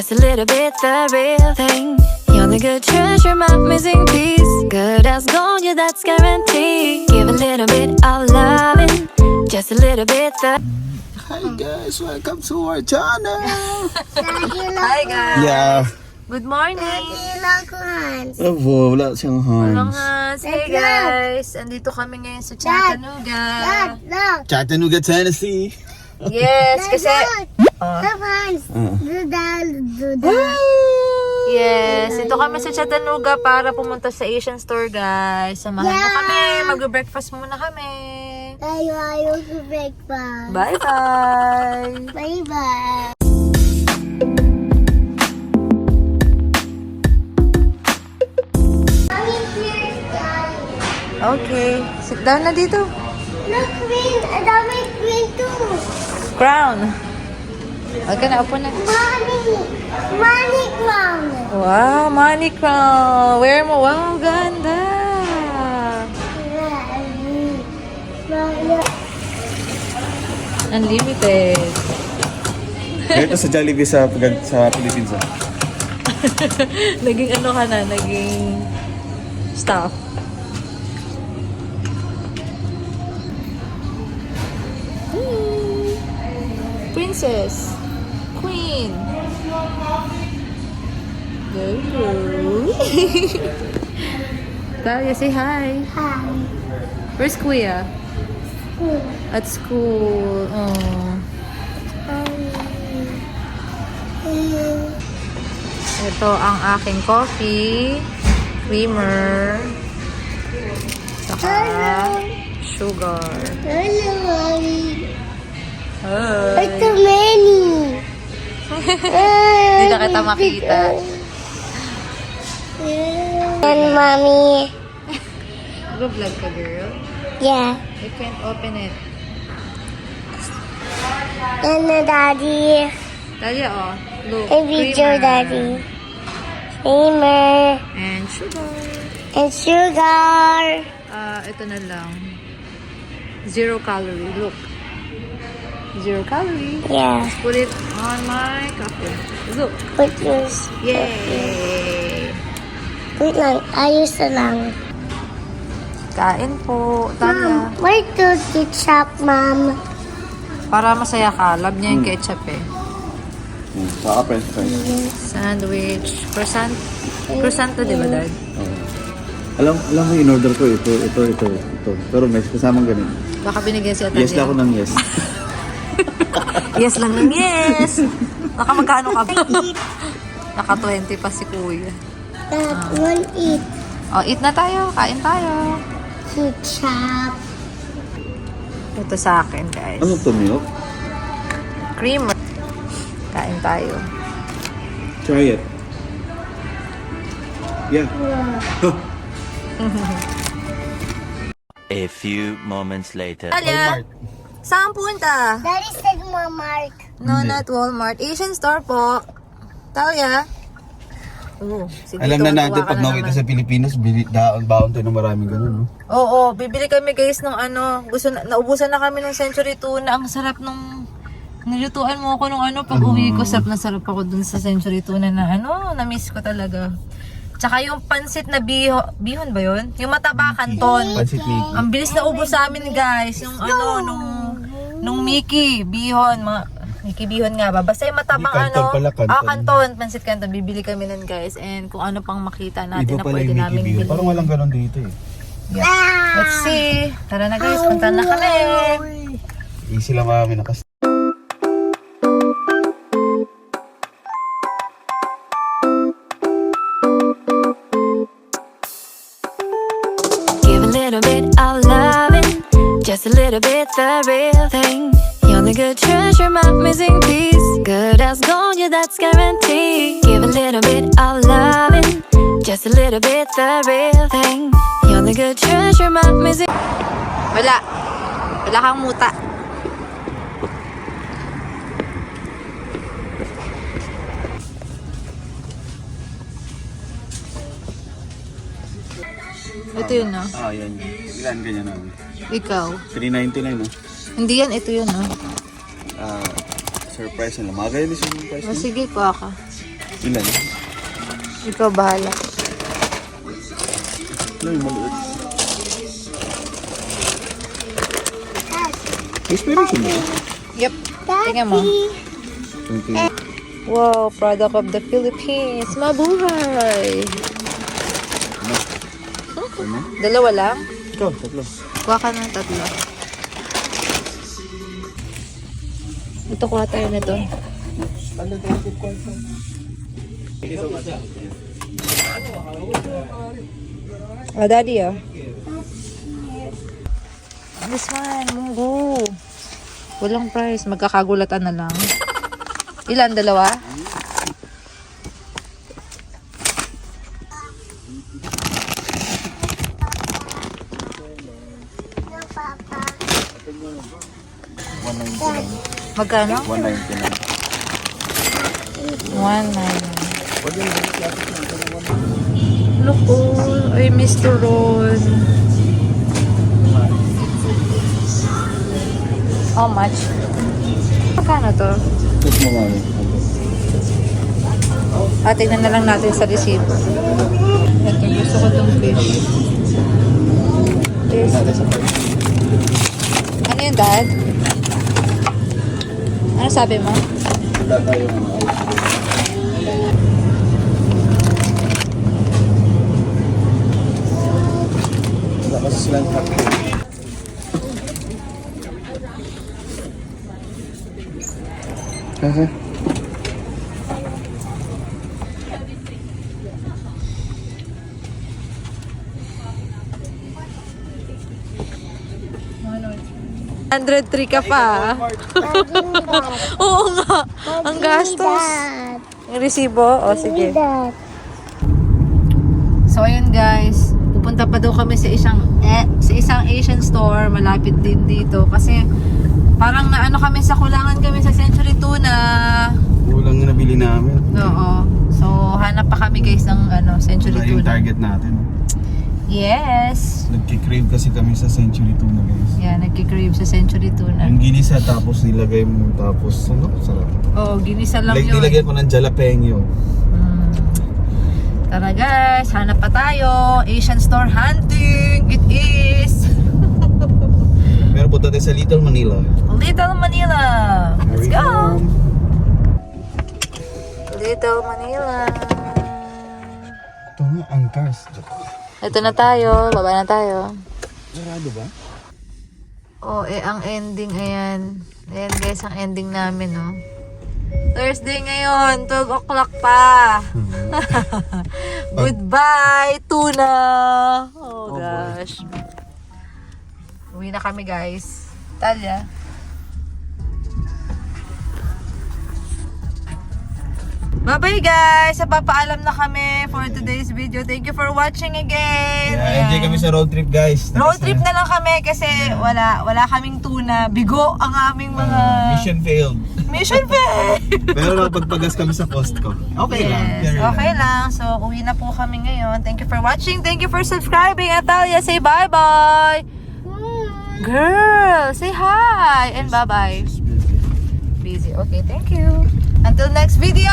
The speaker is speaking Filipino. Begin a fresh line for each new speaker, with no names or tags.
just a little bit the real thing. You're the good treasure, my missing piece. Good as gold, yeah, that's guaranteed. Give a little bit of loving, just a little bit the...
Hi guys, welcome to our channel.
Hi guys!
Yeah.
Good morning!
Oh, wala siyang
Walang
hands.
Hans! Hey guys! Andito kami ngayon sa Chattanooga.
Chattanooga, Tennessee.
Yes, kasi... Yes, ito kami sa Chattanooga para pumunta sa Asian store guys. Samahan mo kami. Mag-breakfast muna kami.
Ayaw sa breakfast.
Bye-bye!
Bye-bye.
Okay, sit down na dito.
Look, green. Ang dami green too.
Crown. Huwag ka na, upo na.
Money. Money crown.
Wow, money crown. Wear mo. Wow, ganda. Unlimited.
Ito sa Jollibee sa Philippines.
Naging ano ka na, naging staff. Princess. Queen. There you go. Talia, say hi.
Hi.
Where's Kuya? At school. Oh. Ito ang aking coffee, creamer, saka sugar.
Hello, Mommy.
Hi.
Ito many.
Hindi na kita makita.
And Mommy.
Nag-vlog ka, girl?
Yeah.
You can't open it.
And the Daddy.
Talia, oh. Look.
And video
creamer.
Daddy. Creamer.
And sugar.
And sugar.
Ito na lang. 0 calorie. Look. 0 calorie.
Yeah.
Put it on my coffee. Look.
Put yours.
Yay!
Wait lang. Ayos na lang.
Kain po. Talia.
Where to ketchup, Mom?
Para masaya ka. Love niya yung ketchup eh.
Saka french fries.
Sandwich. Croissant. Croissant to, di ba, Dad?
Alam mo, in-order ko ito. Pero may kasamang ganun.
Baka binigyan siya Talia.
Yes lang ako ng yes.
Yes lang ng yes. Baka magkano ka ba? Naka 20 pa si Kuya.
That one eat
Oh, eat na tayo. Kain tayo.
ketchup.
Ito sa akin, guys.
Ano to, milk?
Creamer. Kain tayo.
Try it. Yeah.
A few moments later.
Talia, saan punta?
That is the Mark.
No, not Walmart. Asian store po. Talia. Sige,
Alam na natin,
tuwa ka
pag
na
nauwi
naman.
ka sa Pilipinas, baon tayo ng maraming ganun, no?
Oo, bibili kami guys ng ano. Naubusan na kami ng Century Tuna. Ang sarap nung nilutuan mo ako nung ano. Pag uwi ko, sarap na sarap ako dun sa Century Tuna na ano. Na-miss ko talaga. Tsaka yung pansit na bihon ba yun? Yung mataba kanton.
Pansit Mickey.
Ang bilis na ubos sa amin guys. Yung ano, nung Mickey, bihon. Mickey bihon nga ba? Basta yung matabang
Hindi, kanton
ano.
pala, kanton.
Kanton. Pansit kanton. Bibili kami nun guys. And kung ano pang makita natin
Iba
na
pala
pwede
yung
namin
Mickey Beer.
bilhin.
Parang walang ganun dito eh.
Let's see. Tara na guys, punta na kami.
Easy lang mami nakas.
Give a little bit of loving, just a little bit the real thing. You're the good treasure, my missing piece. Good as gold, yeah, that's guaranteed. Give a little bit of loving, just a little bit the real thing. You're the good treasure, my missing...
Wala. Wala kang muta. Ito yun, no?
Yan. Ilan ganyan namin?
Ikaw.
399, no?
Hindi yan, ito yun, no?
Surprise na lang. Mga ganyan din surprise
O,
na.
sige, kuha ka.
Ilan?
Ikaw bahala.
Ano yung maliit? Expiration mo?
Yep. Tingnan mo.
20.
Wow, product of the Philippines. Mabuhay!
Ano?
Dalawa lang?
Ikaw, tatlo.
Kuha ka ng tatlo. Ito, kuha tayo na to. Oh, daddy, oh. This one, munggo. Walang price. Magkakagulatan na lang. Ilan? Dalawa? Magkano?
199.
199. Look, oh. Ay, Mr. Ron. How much? Magkano to?
Tapos mo mami.
Tingnan na lang natin sa receipt. Ito, gusto ko itong fish. This. Ano yun, Dad? Ano sabi mo?
Wala tayo ng wala kasi silang hotdog. Kaya?
$103 ka pa. Oo nga. Ang gastos. Yung resibo? O, sige. So, ayun guys. Pupunta pa daw kami sa isang Asian store. Malapit din dito. Kasi, parang naano kami sa kulangan kami sa Century Tuna.
Kulang na nabili namin.
Oo. So, hanap pa kami guys ng Century
Wala yung
Tuna.
target natin.
Yes.
Nagki-crave kasi kami sa Century Tuna, guys.
Yeah, nagki-crave sa Century Tuna.
Yung ginisa tapos nilagay mo tapos ano? Sarap.
Oo, ginisa lang yun.
Nilagyan ko ng jalapeno.
Tara guys, hanap pa tayo. Asian store hunting. It is
Pero punta tayo sa Little Manila.
Little Manila. Let's
Here we
go. Little Manila.
Ito nga, angkas.
Ito na tayo. Baba na tayo.
Sarado ba?
Oh, ang ending, ayan. Ayan guys, ang ending namin, oh. Thursday ngayon, 12 o'clock pa. Goodbye, tuna. Oh gosh. Uwi na kami guys. Talia. Bye-bye guys! Papaalam na kami for today's video. Thank you for watching again.
Yeah, enjoy kami sa road trip, guys.
Road trip na lang kami kasi wala kaming tuna. Bigo ang aming mga...
Mission failed.
Mission failed!
Pero nakapagpagas kami sa Costco. Okay lang.
Yes,
Carry
okay lang. So, uwi na po kami ngayon. Thank you for watching. Thank you for subscribing. Atalia, say bye-bye. Girl, say hi. And bye-bye. Busy. Okay, thank you. Until next video!